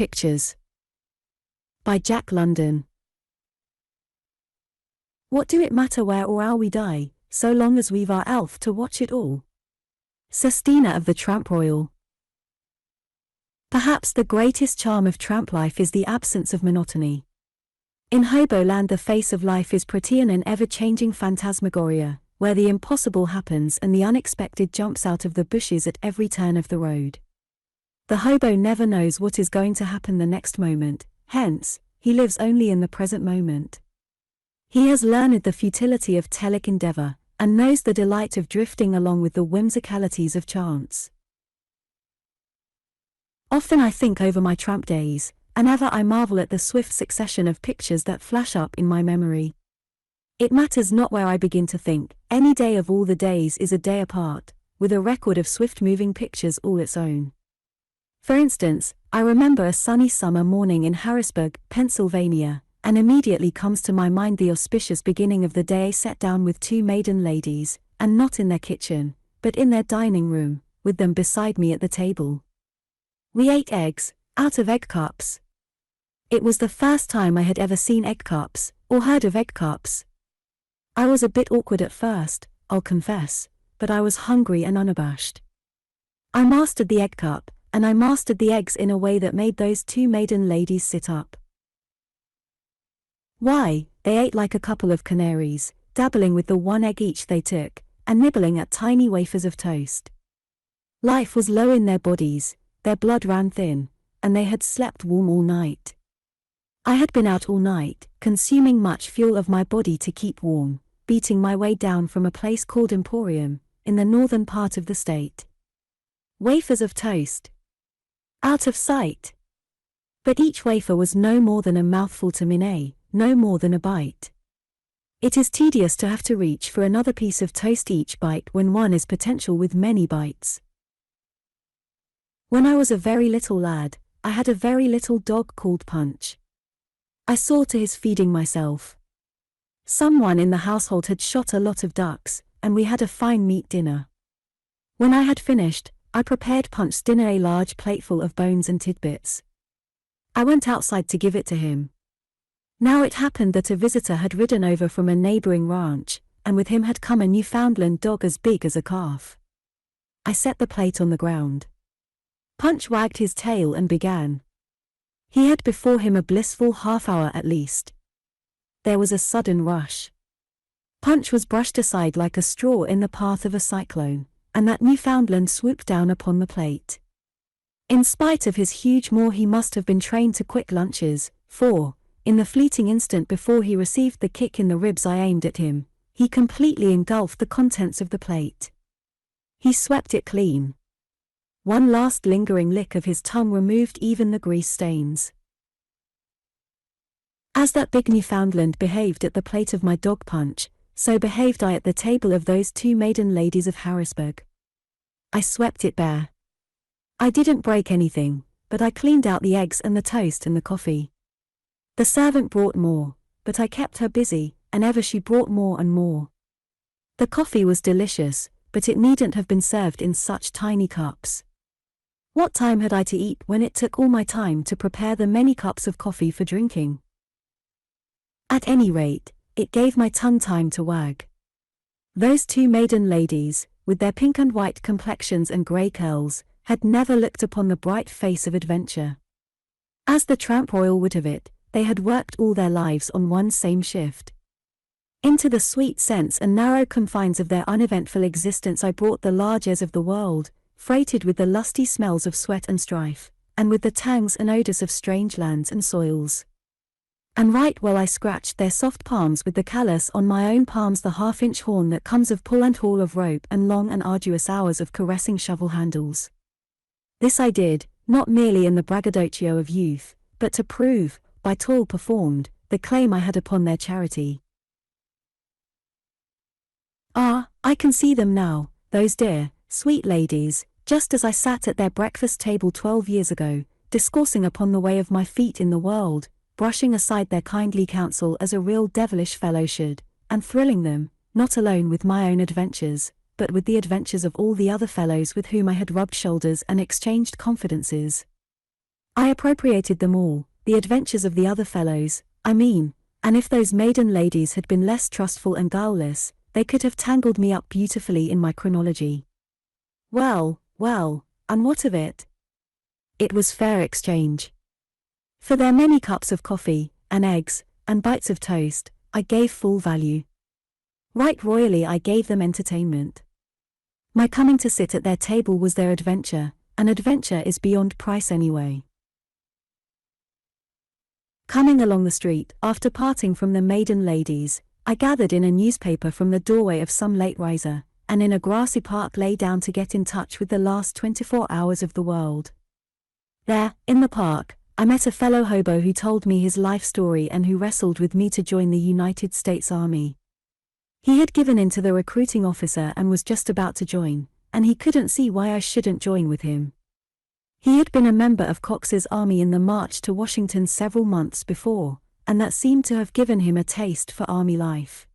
Pictures by Jack London. What do it matter where or how we die, so long as we've our elf to watch it all? Sestina of the Tramp Royal. Perhaps the greatest charm of tramp life is the absence of monotony. In hobo land the face of life is pretty an ever-changing phantasmagoria, where the impossible happens and the unexpected jumps out of the bushes at every turn of the road. The hobo never knows what is going to happen the next moment, hence, he lives only in the present moment. He has learned the futility of telic endeavor, and knows the delight of drifting along with the whimsicalities of chance. Often I think over my tramp days, and ever I marvel at the swift succession of pictures that flash up in my memory. It matters not where I begin to think, any day of all the days is a day apart, with a record of swift-moving pictures all its own. For instance, I remember a sunny summer morning in Harrisburg, Pennsylvania, and immediately comes to my mind the auspicious beginning of the day set down with two maiden ladies, and not in their kitchen, but in their dining room, with them beside me at the table. We ate eggs, out of egg cups. It was the first time I had ever seen egg cups, or heard of egg cups. I was a bit awkward at first, I'll confess, but I was hungry and unabashed. I mastered the egg cup, and I mastered the eggs in a way that made those two maiden ladies sit up. Why, they ate like a couple of canaries, dabbling with the one egg each they took, and nibbling at tiny wafers of toast. Life was low in their bodies, their blood ran thin, and they had slept warm all night. I had been out all night, consuming much fuel of my body to keep warm, beating my way down from a place called Emporium, in the northern part of the state. Wafers of toast. Out of sight. But each wafer was no more than a mouthful to Minnie, no more than a bite. It is tedious to have to reach for another piece of toast each bite when one is potential with many bites. When I was a very little lad, I had a very little dog called Punch. I saw to his feeding myself. Someone in the household had shot a lot of ducks, and we had a fine meat dinner. When I had finished, I prepared Punch's dinner, a large plateful of bones and tidbits. I went outside to give it to him. Now it happened that a visitor had ridden over from a neighboring ranch, and with him had come a Newfoundland dog as big as a calf. I set the plate on the ground. Punch wagged his tail and began. He had before him a blissful half-hour at least. There was a sudden rush. Punch was brushed aside like a straw in the path of a cyclone, and that Newfoundland swooped down upon the plate. In spite of his huge maw he must have been trained to quick lunches, for, in the fleeting instant before he received the kick in the ribs I aimed at him, he completely engulfed the contents of the plate. He swept it clean. One last lingering lick of his tongue removed even the grease stains. As that big Newfoundland behaved at the plate of my dog Punch, so behaved I at the table of those two maiden ladies of Harrisburg. I swept it bare. I didn't break anything, but I cleaned out the eggs and the toast and the coffee. The servant brought more, but I kept her busy, and ever she brought more and more. The coffee was delicious, but it needn't have been served in such tiny cups. What time had I to eat when it took all my time to prepare the many cups of coffee for drinking? At any rate, it gave my tongue time to wag. Those two maiden ladies, with their pink and white complexions and grey curls, had never looked upon the bright face of adventure. As the Tramp Royal would have it, they had worked all their lives on one same shift. Into the sweet scents and narrow confines of their uneventful existence I brought the large airs of the world, freighted with the lusty smells of sweat and strife, and with the tangs and odors of strange lands and soils. And right well I scratched their soft palms with the callus on my own palms, the half-inch horn that comes of pull and haul of rope and long and arduous hours of caressing shovel handles. This I did, not merely in the braggadocio of youth, but to prove, by toil performed, the claim I had upon their charity. Ah, I can see them now, those dear, sweet ladies, just as I sat at their breakfast table 12 years ago, discoursing upon the way of my feet in the world, brushing aside their kindly counsel as a real devilish fellow should, and thrilling them, not alone with my own adventures, but with the adventures of all the other fellows with whom I had rubbed shoulders and exchanged confidences. I appropriated them all, the adventures of the other fellows, I mean, and if those maiden ladies had been less trustful and guileless, they could have tangled me up beautifully in my chronology. Well, and what of it? It was fair exchange. For their many cups of coffee, and eggs, and bites of toast, I gave full value. Right royally I gave them entertainment. My coming to sit at their table was their adventure, and adventure is beyond price anyway. Coming along the street, after parting from the maiden ladies, I gathered in a newspaper from the doorway of some late riser, and in a grassy park lay down to get in touch with the last 24 hours of the world. There, in the park, I met a fellow hobo who told me his life story and who wrestled with me to join the United States Army. He had given in to the recruiting officer and was just about to join, and he couldn't see why I shouldn't join with him. He had been a member of Cox's army in the march to Washington several months before, and that seemed to have given him a taste for army life.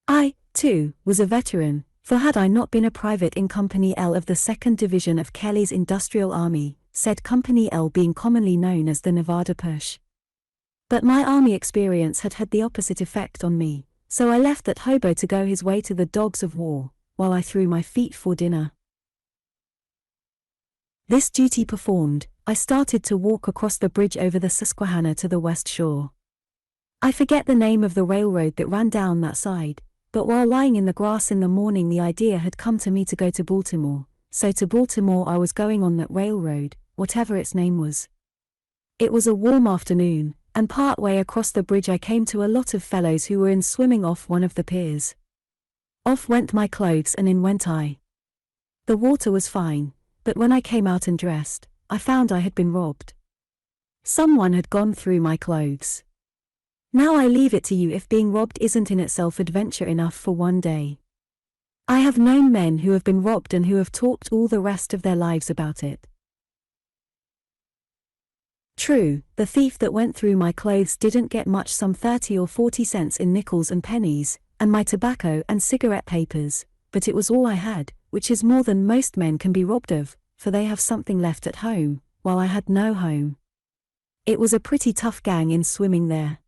I, too, was a veteran, for had I not been a private in Company L of the 2nd Division of Kelly's Industrial Army, said Company L being commonly known as the Nevada Push. But my army experience had had the opposite effect on me, so I left that hobo to go his way to the dogs of war, while I threw my feet for dinner. This duty performed, I started to walk across the bridge over the Susquehanna to the west shore. I forget the name of the railroad that ran down that side, but while lying in the grass in the morning the idea had come to me to go to Baltimore, so to Baltimore I was going on that railroad, whatever its name was. It was a warm afternoon, and part way across the bridge I came to a lot of fellows who were in swimming off one of the piers. Off went my clothes and in went I. The water was fine, but when I came out and dressed, I found I had been robbed. Someone had gone through my clothes. Now I leave it to you if being robbed isn't in itself adventure enough for one day. I have known men who have been robbed and who have talked all the rest of their lives about it. True, the thief that went through my clothes didn't get much, some 30 or 40 cents in nickels and pennies, and my tobacco and cigarette papers, but it was all I had, which is more than most men can be robbed of, for they have something left at home, while I had no home. It was a pretty tough gang in swimming there.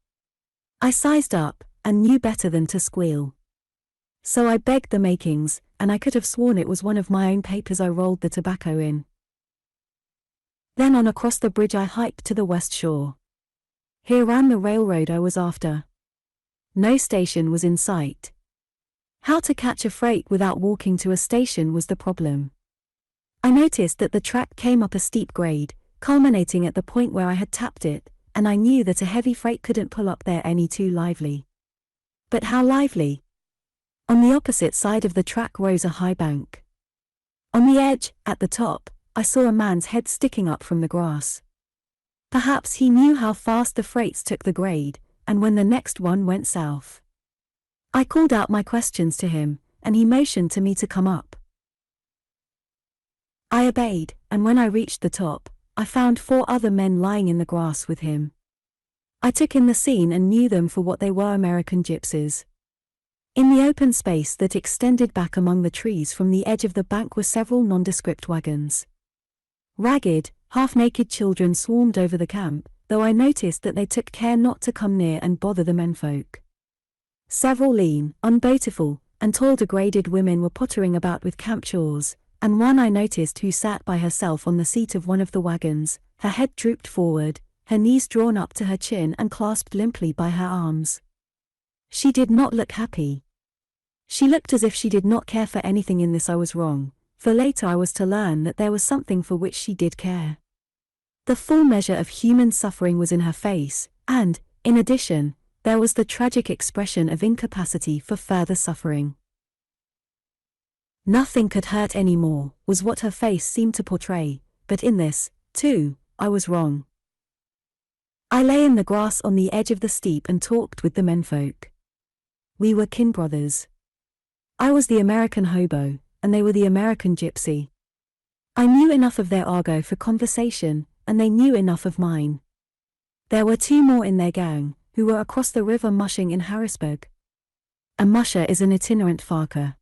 I sized up, and knew better than to squeal. So I begged the makings, and I could have sworn it was one of my own papers I rolled the tobacco in. Then on across the bridge I hiked to the west shore. Here ran the railroad I was after. No station was in sight. How to catch a freight without walking to a station was the problem. I noticed that the track came up a steep grade, culminating at the point where I had tapped it, and I knew that a heavy freight couldn't pull up there any too lively. But how lively? On the opposite side of the track rose a high bank. On the edge, at the top, I saw a man's head sticking up from the grass. Perhaps he knew how fast the freights took the grade, and when the next one went south. I called out my questions to him, and he motioned to me to come up. I obeyed, and when I reached the top, I found 4 other men lying in the grass with him. I took in the scene and knew them for what they were, American gypsies. In the open space that extended back among the trees from the edge of the bank were several nondescript wagons. Ragged, half-naked children swarmed over the camp, though I noticed that they took care not to come near and bother the menfolk. Several lean, unbeautiful, and tall degraded women were pottering about with camp chores, and one I noticed who sat by herself on the seat of one of the wagons, her head drooped forward, her knees drawn up to her chin and clasped limply by her arms. She did not look happy. She looked as if she did not care for anything in this. I was wrong, for later I was to learn that there was something for which she did care. The full measure of human suffering was in her face, and, in addition, there was the tragic expression of incapacity for further suffering. Nothing could hurt any more, was what her face seemed to portray, but in this, too, I was wrong. I lay in the grass on the edge of the steep and talked with the menfolk. We were kin brothers. I was the American hobo, and they were the American gypsy. I knew enough of their argot for conversation, and they knew enough of mine. There were 2 more in their gang, who were across the river mushing in Harrisburg. A musher is an itinerant farker.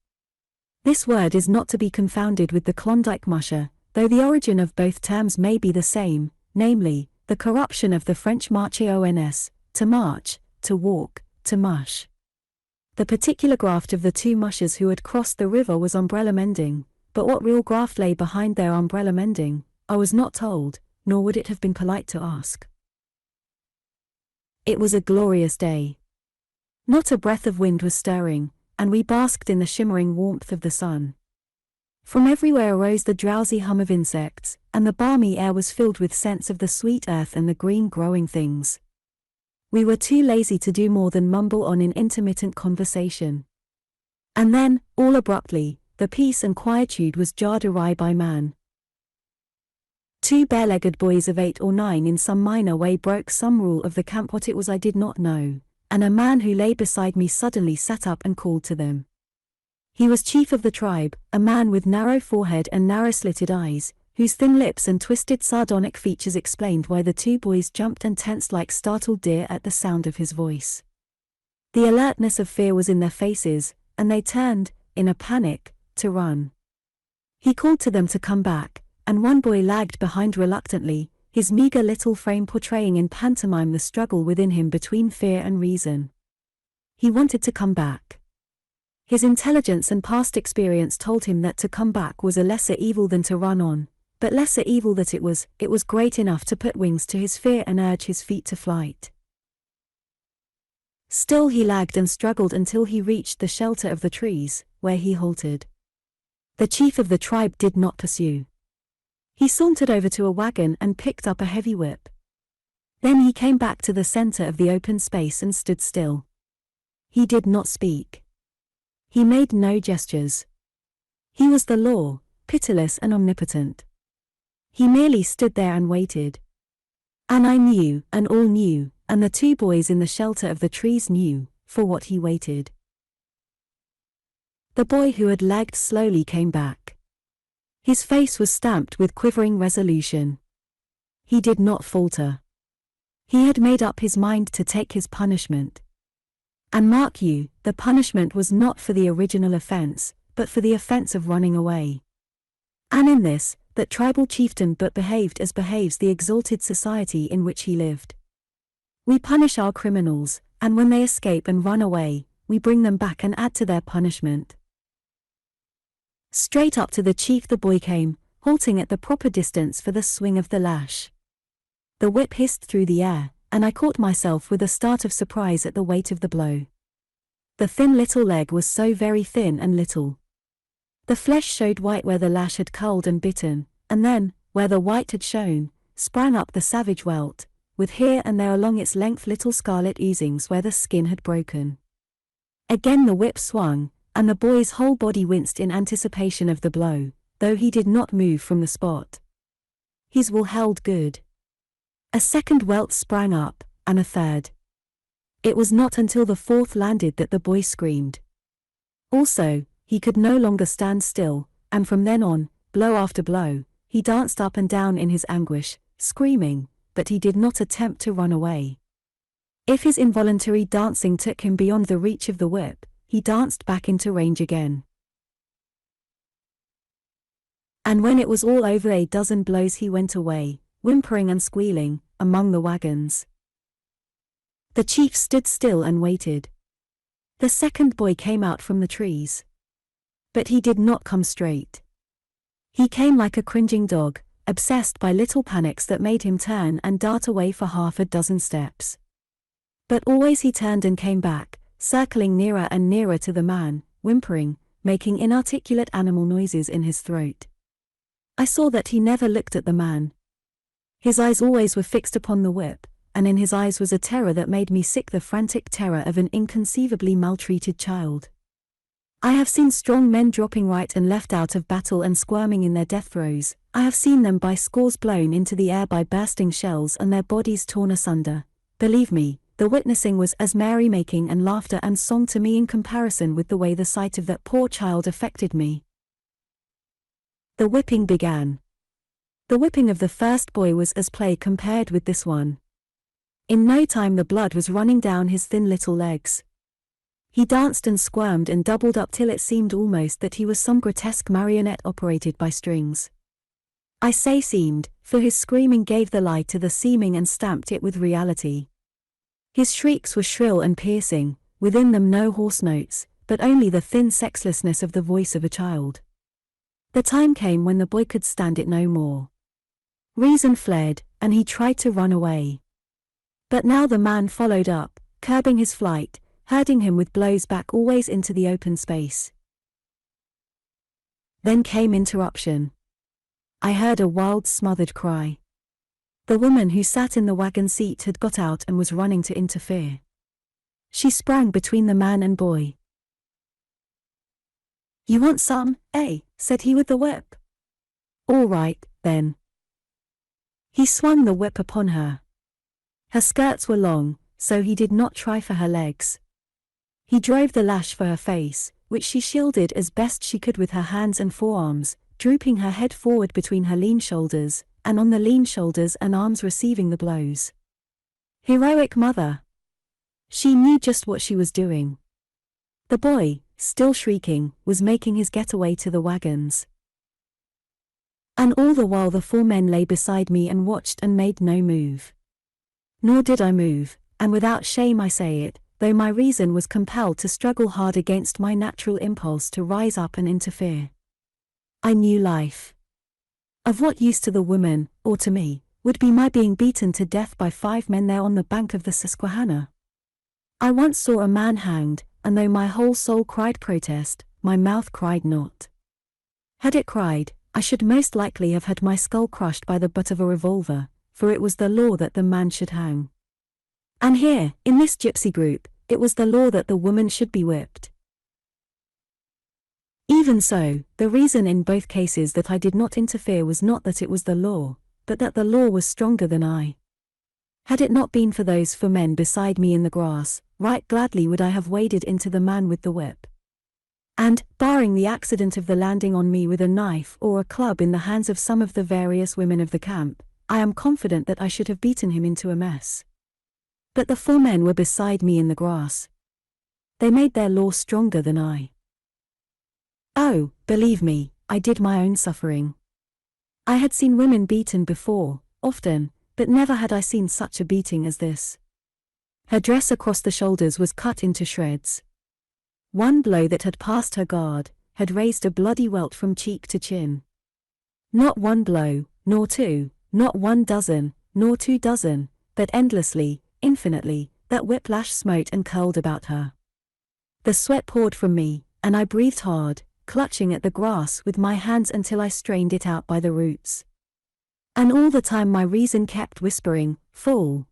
This word is not to be confounded with the Klondike musher, though the origin of both terms may be the same, namely, the corruption of the French marchons, to march, to walk, to mush. The particular graft of the two mushers who had crossed the river was umbrella mending, but what real graft lay behind their umbrella mending, I was not told, nor would it have been polite to ask. It was a glorious day. Not a breath of wind was stirring, and we basked in the shimmering warmth of the sun. From everywhere arose the drowsy hum of insects, and the balmy air was filled with scents of the sweet earth and the green growing things. We were too lazy to do more than mumble on in intermittent conversation. And then, all abruptly, the peace and quietude was jarred awry by man. Two bare-legged boys of 8 or 9 in some minor way broke some rule of the camp. What it was I did not know, and a man who lay beside me suddenly sat up and called to them. He was chief of the tribe, a man with narrow forehead and narrow-slitted eyes, whose thin lips and twisted sardonic features explained why the two boys jumped and tensed like startled deer at the sound of his voice. The alertness of fear was in their faces, and they turned, in a panic, to run. He called to them to come back, and one boy lagged behind reluctantly, his meager little frame portraying in pantomime the struggle within him between fear and reason. He wanted to come back. His intelligence and past experience told him that to come back was a lesser evil than to run on, but lesser evil that it was great enough to put wings to his fear and urge his feet to flight. Still he lagged and struggled until he reached the shelter of the trees, where he halted. The chief of the tribe did not pursue. He sauntered over to a wagon and picked up a heavy whip. Then he came back to the center of the open space and stood still. He did not speak. He made no gestures. He was the law, pitiless and omnipotent. He merely stood there and waited. And I knew, and all knew, and the two boys in the shelter of the trees knew, for what he waited. The boy who had lagged slowly came back. His face was stamped with quivering resolution. He did not falter. He had made up his mind to take his punishment. And mark you, the punishment was not for the original offense, but for the offense of running away. And in this, that tribal chieftain but behaved as behaves the exalted society in which he lived. We punish our criminals, and when they escape and run away, we bring them back and add to their punishment. Straight up to the chief the boy came, halting at the proper distance for the swing of the lash. The whip hissed through the air, and I caught myself with a start of surprise at the weight of the blow. The thin little leg was so very thin and little. The flesh showed white where the lash had culled and bitten, and then, where the white had shown, sprang up the savage welt, with here and there along its length little scarlet oozings where the skin had broken. Again the whip swung, and the boy's whole body winced in anticipation of the blow, though he did not move from the spot. His will held good. A second welt sprang up, and a third. It was not until the fourth landed that the boy screamed. Also, he could no longer stand still, and from then on, blow after blow, he danced up and down in his anguish, screaming, but he did not attempt to run away. If his involuntary dancing took him beyond the reach of the whip, he danced back into range again. And when it was all over 12 blows he went away, whimpering and squealing, among the wagons. The chief stood still and waited. The second boy came out from the trees. But he did not come straight. He came like a cringing dog, obsessed by little panics that made him turn and dart away for 6 steps. But always he turned and came back, circling nearer and nearer to the man, whimpering, making inarticulate animal noises in his throat. I saw that he never looked at the man. His eyes always were fixed upon the whip, and in his eyes was a terror that made me sick, the frantic terror of an inconceivably maltreated child. I have seen strong men dropping right and left out of battle and squirming in their death throes. I have seen them by scores blown into the air by bursting shells and their bodies torn asunder. Believe me, the witnessing was as merrymaking and laughter and song to me in comparison with the way the sight of that poor child affected me. The whipping began. The whipping of the first boy was as play compared with this one. In no time the blood was running down his thin little legs. He danced and squirmed and doubled up till it seemed almost that he was some grotesque marionette operated by strings. I say seemed, for his screaming gave the lie to the seeming and stamped it with reality. His shrieks were shrill and piercing, within them no hoarse notes, but only the thin sexlessness of the voice of a child. The time came when the boy could stand it no more. Reason fled, and he tried to run away. But now the man followed up, curbing his flight, herding him with blows back always into the open space. Then came interruption. I heard a wild smothered cry. The woman who sat in the wagon seat had got out and was running to interfere. She sprang between the man and boy. "You want some, eh?" said he with the whip. "All right, then." He swung the whip upon her. Her skirts were long, so he did not try for her legs. He drove the lash for her face, which she shielded as best she could with her hands and forearms, drooping her head forward between her lean shoulders, and on the lean shoulders and arms receiving the blows. Heroic mother! She knew just what she was doing. The boy, still shrieking, was making his getaway to the wagons. And all the while the 4 men lay beside me and watched and made no move. Nor did I move, and without shame I say it, though my reason was compelled to struggle hard against my natural impulse to rise up and interfere. I knew life. Of what use to the woman, or to me, would be my being beaten to death by 5 men there on the bank of the Susquehanna? I once saw a man hanged, and though my whole soul cried protest, my mouth cried not. Had it cried, I should most likely have had my skull crushed by the butt of a revolver, for it was the law that the man should hang. And here, in this gypsy group, it was the law that the woman should be whipped. Even so, the reason in both cases that I did not interfere was not that it was the law, but that the law was stronger than I. Had it not been for those 4 men beside me in the grass, right gladly would I have waded into the man with the whip. And, barring the accident of the landing on me with a knife or a club in the hands of some of the various women of the camp, I am confident that I should have beaten him into a mess. But the 4 men were beside me in the grass. They made their law stronger than I. Oh, believe me, I did my own suffering. I had seen women beaten before, often, but never had I seen such a beating as this. Her dress across the shoulders was cut into shreds. One blow that had passed her guard had raised a bloody welt from cheek to chin. Not 1 blow, nor 2, not 1 dozen, nor 2 dozen, but endlessly, infinitely, that whiplash smote and curled about her. The sweat poured from me, and I breathed hard, clutching at the grass with my hands until I strained it out by the roots. And all the time my reason kept whispering, "Fool!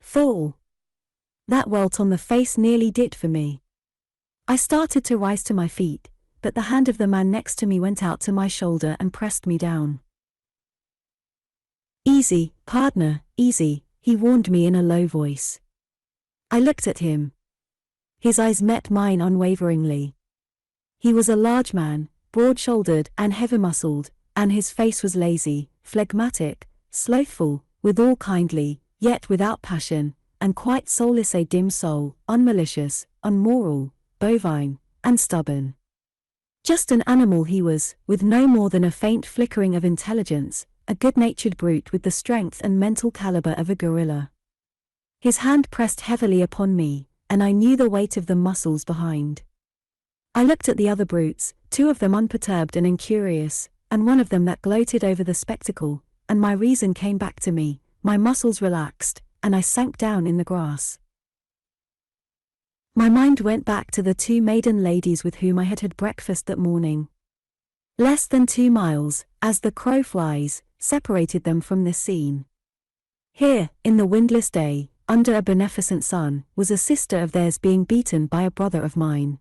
Fool!" That welt on the face nearly did for me. I started to rise to my feet, but the hand of the man next to me went out to my shoulder and pressed me down. "Easy, partner, easy," he warned me in a low voice. I looked at him. His eyes met mine unwaveringly. He was a large man, broad-shouldered and heavy-muscled, and his face was lazy, phlegmatic, slothful, withal kindly, yet without passion, and quite soulless, a dim soul, unmalicious, unmoral, bovine, and stubborn. Just an animal he was, with no more than a faint flickering of intelligence, a good-natured brute with the strength and mental caliber of a gorilla. His hand pressed heavily upon me, and I knew the weight of the muscles behind. I looked at the other brutes, 2 of them unperturbed and incurious, and one of them that gloated over the spectacle, and my reason came back to me, my muscles relaxed, and I sank down in the grass. My mind went back to the 2 maiden ladies with whom I had had breakfast that morning. Less than 2 miles, as the crow flies, separated them from this scene. Here, in the windless day, under a beneficent sun, was a sister of theirs being beaten by a brother of mine.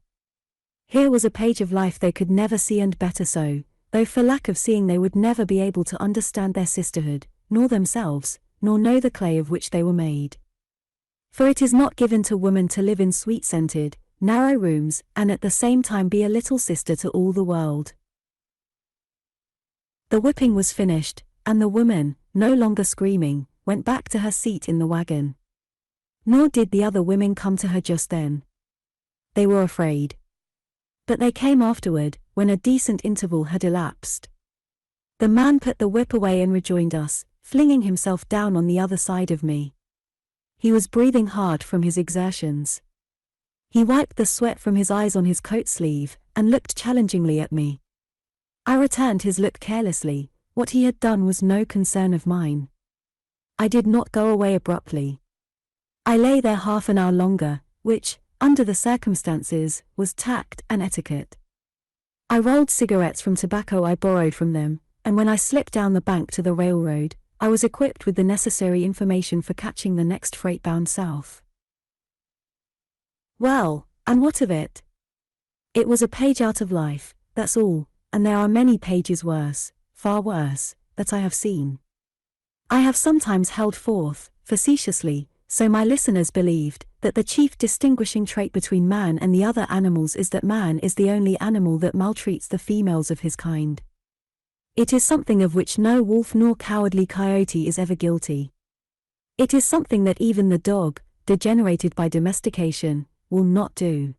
Here was a page of life they could never see, and better so, though for lack of seeing they would never be able to understand their sisterhood, nor themselves, nor know the clay of which they were made. For it is not given to woman to live in sweet-scented, narrow rooms, and at the same time be a little sister to all the world. The whipping was finished, and the woman, no longer screaming, went back to her seat in the wagon. Nor did the other women come to her just then. They were afraid. But they came afterward, when a decent interval had elapsed. The man put the whip away and rejoined us, flinging himself down on the other side of me. He was breathing hard from his exertions. He wiped the sweat from his eyes on his coat sleeve, and looked challengingly at me. I returned his look carelessly. What he had done was no concern of mine. I did not go away abruptly. I lay there half an hour longer, which, under the circumstances, was tact and etiquette. I rolled cigarettes from tobacco I borrowed from them, and when I slipped down the bank to the railroad, I was equipped with the necessary information for catching the next freight bound south. Well, and what of it? It was a page out of life, that's all, and there are many pages worse, far worse, that I have seen. I have sometimes held forth, facetiously, so my listeners believed, that the chief distinguishing trait between man and the other animals is that man is the only animal that maltreats the females of his kind. It is something of which no wolf nor cowardly coyote is ever guilty. It is something that even the dog, degenerated by domestication, will not do.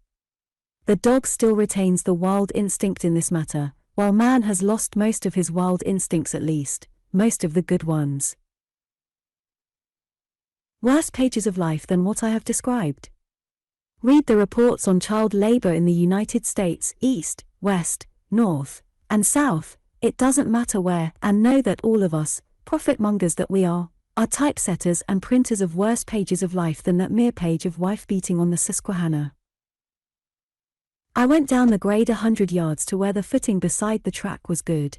The dog still retains the wild instinct in this matter, while man has lost most of his wild instincts, at least, most of the good ones. Worse pages of life than what I have described. Read the reports on child labor in the United States, East, West, North, and South, it doesn't matter where, and know that all of us, profit-mongers that we are typesetters and printers of worse pages of life than that mere page of wife beating on the Susquehanna. I went down the grade 100 yards to where the footing beside the track was good.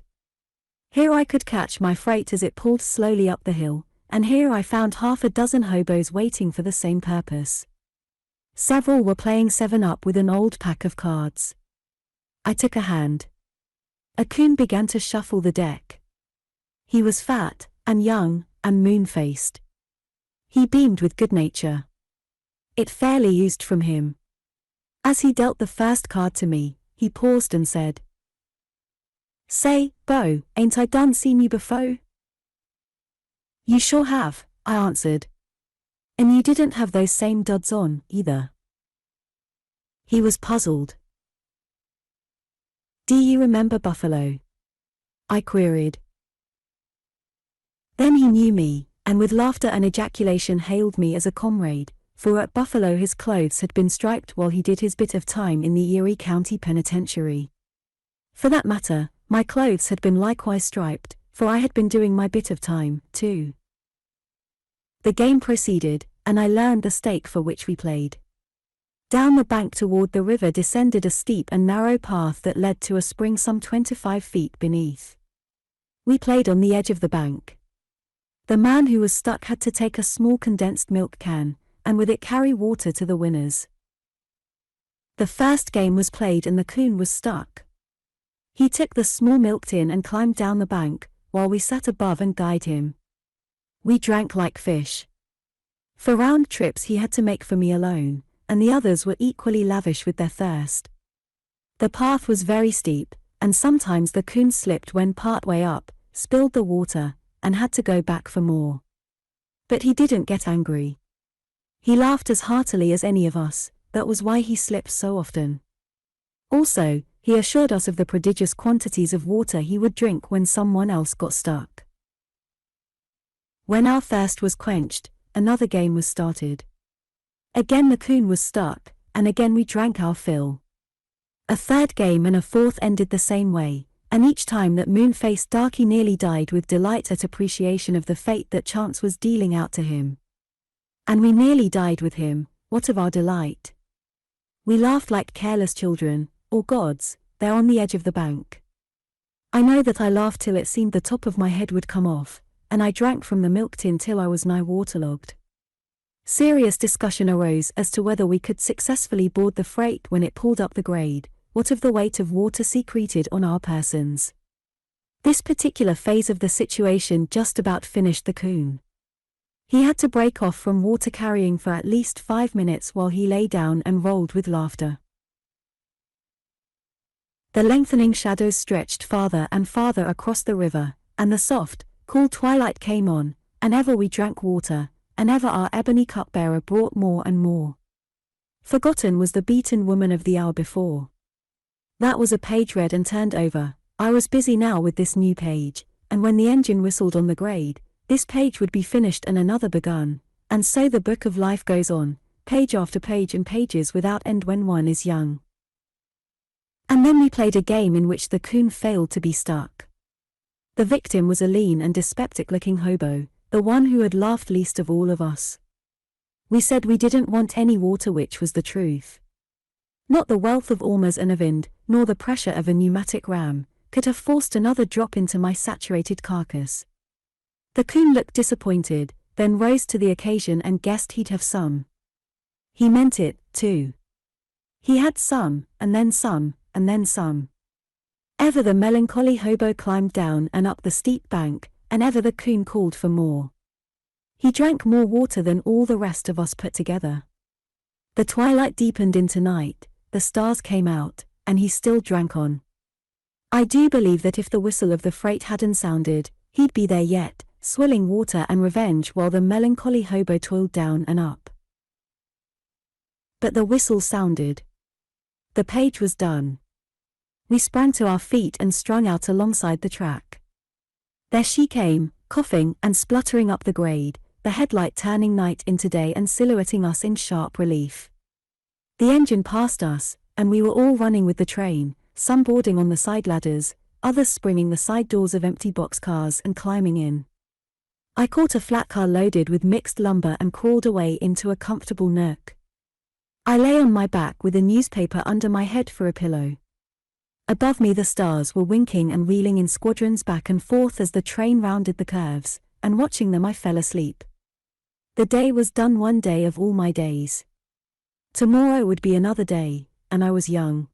Here I could catch my freight as it pulled slowly up the hill, and here I found half a dozen hobos waiting for the same purpose. Several were playing 7-up with an old pack of cards. I took a hand. A coon began to shuffle the deck. He was fat, and young, and moon-faced. He beamed with good nature. It fairly oozed from him. As he dealt the first card to me, he paused and said, "Say, Bo, ain't I done seen you before?" "You sure have," I answered. "And you didn't have those same duds on, either." He was puzzled. "Do you remember Buffalo?" I queried. Then he knew me, and with laughter and ejaculation hailed me as a comrade, for at Buffalo his clothes had been striped while he did his bit of time in the Erie County Penitentiary. For that matter, my clothes had been likewise striped, for I had been doing my bit of time, too. The game proceeded, and I learned the stake for which we played. Down the bank toward the river descended a steep and narrow path that led to a spring some 25 feet beneath. We played on the edge of the bank. The man who was stuck had to take a small condensed milk can, and with it carry water to the winners. The first game was played and the coon was stuck. He took the small milk tin and climbed down the bank, while we sat above and guyed him. We drank like fish. For round trips he had to make for me alone, and the others were equally lavish with their thirst. The path was very steep, and sometimes the coon slipped when partway up, spilled the water, and had to go back for more. But he didn't get angry. He laughed as heartily as any of us, that was why he slipped so often. Also, he assured us of the prodigious quantities of water he would drink when someone else got stuck. When our thirst was quenched, another game was started. Again the coon was stuck, and again we drank our fill. A third game and a fourth ended the same way, and each time that moon-faced darky nearly died with delight at appreciation of the fate that chance was dealing out to him. And we nearly died with him, what of our delight? We laughed like careless children, or gods, there on the edge of the bank. I know that I laughed till it seemed the top of my head would come off, and I drank from the milk tin till I was nigh waterlogged. Serious discussion arose as to whether we could successfully board the freight when it pulled up the grade, what of the weight of water secreted on our persons. This particular phase of the situation just about finished the coon. He had to break off from water carrying for at least 5 minutes while he lay down and rolled with laughter. The lengthening shadows stretched farther and farther across the river, and the soft, cool twilight came on, and ever we drank water, and ever our ebony cupbearer brought more and more. Forgotten was the beaten woman of the hour before. That was a page read and turned over. I was busy now with this new page, and when the engine whistled on the grade, this page would be finished and another begun, and so the book of life goes on, page after page and pages without end when one is young. And then we played a game in which the coon failed to be stuck. The victim was a lean and dyspeptic-looking hobo, the one who had laughed least of all of us. We said we didn't want any water, which was the truth. Not the wealth of Ormuz and Avind, nor the pressure of a pneumatic ram, could have forced another drop into my saturated carcass. The coon looked disappointed, then rose to the occasion and guessed he'd have some. He meant it, too. He had some, and then some, and then some. Ever the melancholy hobo climbed down and up the steep bank, and ever the coon called for more. He drank more water than all the rest of us put together. The twilight deepened into night, the stars came out, and he still drank on. I do believe that if the whistle of the freight hadn't sounded, he'd be there yet, swilling water and revenge while the melancholy hobo toiled down and up. But the whistle sounded. The page was done. We sprang to our feet and strung out alongside the track. There she came, coughing and spluttering up the grade, the headlight turning night into day and silhouetting us in sharp relief. The engine passed us, and we were all running with the train, some boarding on the side ladders, others springing the side doors of empty boxcars and climbing in. I caught a flat car loaded with mixed lumber and crawled away into a comfortable nook. I lay on my back with a newspaper under my head for a pillow. Above me the stars were winking and wheeling in squadrons back and forth as the train rounded the curves, and watching them I fell asleep. The day was done, one day of all my days. Tomorrow would be another day, and I was young.